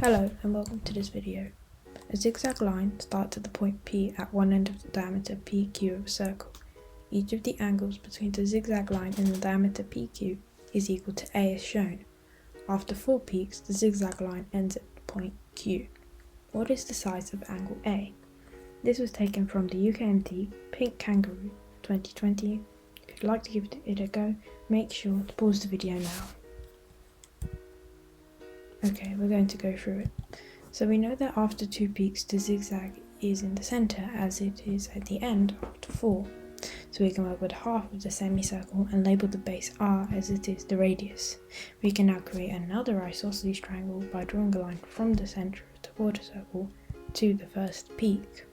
Hello and welcome to this video. A zigzag line starts at the point P at one end of the diameter PQ of a circle. Each of the angles between the zigzag line and the diameter PQ is equal to A as shown. After 4 peaks, the zigzag line ends at point Q. What is the size of angle A? This was taken from the ukmt Pink Kangaroo 2020. If you'd like to give it a go, make sure to pause the video now. Okay, we're going to go through it. So we know that after 2 peaks the zigzag is in the centre as it is at the end after 4. So we can work with half of the semicircle and label the base R as it is the radius. We can now create another isosceles triangle by drawing a line from the centre of the quarter circle to the first peak.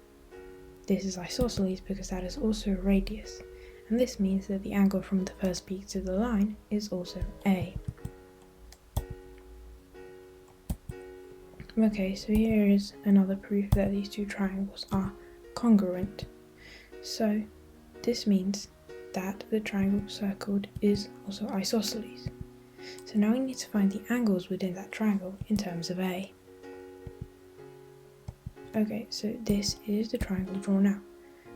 This is isosceles because that is also a radius, and this means that the angle from the first peak to the line is also A. Okay, so here is another proof that these two triangles are congruent. So this means that the triangle circled is also isosceles. So now we need to find the angles within that triangle in terms of A. Okay, so this is the triangle drawn out.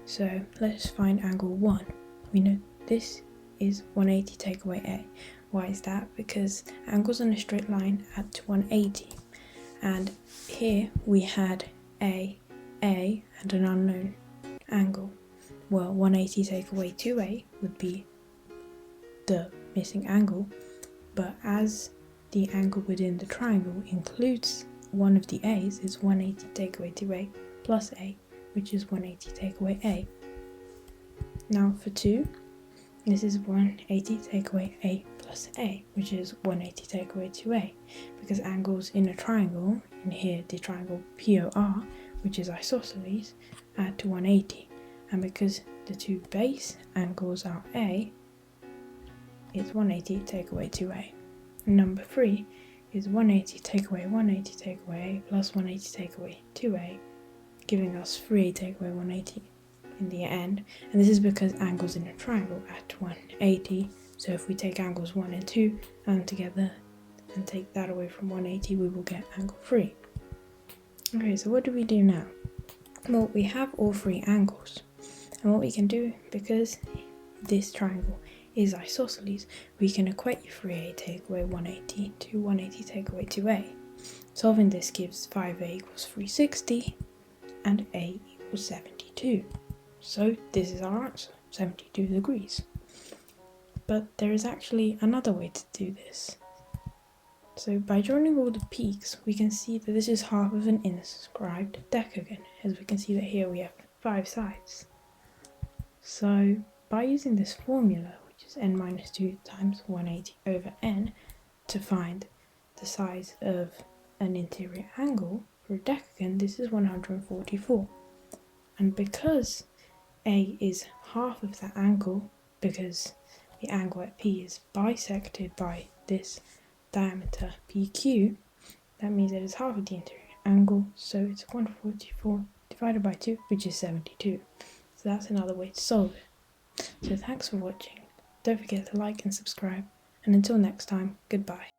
So let's find angle 1. We know this is 180 take away A. Why is that? Because angles on a straight line add to 180. And here we had A, and an unknown angle. Well, 180 take away 2A would be the missing angle, but as the angle within the triangle includes one of the A's, is 180 take away 2A plus A, which is 180 take away A. Now for 2, this is 180 take away A plus A, which is 180 take away 2A, because angles in a triangle, in here the triangle POR, which is isosceles, add to 180, and because the two base angles are A, it's 180 take away 2A. And number 3 is 180 take away 180 take away A plus 180 take away 2A, giving us 3 take away 180 in the end, and this is because angles in a triangle add to 180. So if we take angles 1 and 2 and together and take that away from 180, we will get angle 3. Okay, so what do we do now? Well, we have all 3 angles, and what we can do, because this triangle is isosceles, we can equate 3A take away 180 to 180 take away 2A. Solving this gives 5A equals 360 and A equals 72. So this is our answer, 72 degrees. But there is actually another way to do this. So by joining all the peaks, we can see that this is half of an inscribed decagon, as we can see that here we have 5 sides. So by using this formula, which is n minus 2 times 180 over n, to find the size of an interior angle for a decagon, this is 144. And because A is half of that angle, because the angle at P is bisected by this diameter PQ, that means it is half of the interior angle, so it's 144 divided by 2, which is 72. So that's another way to solve it. So thanks for watching. Don't forget to like and subscribe, and until next time, goodbye.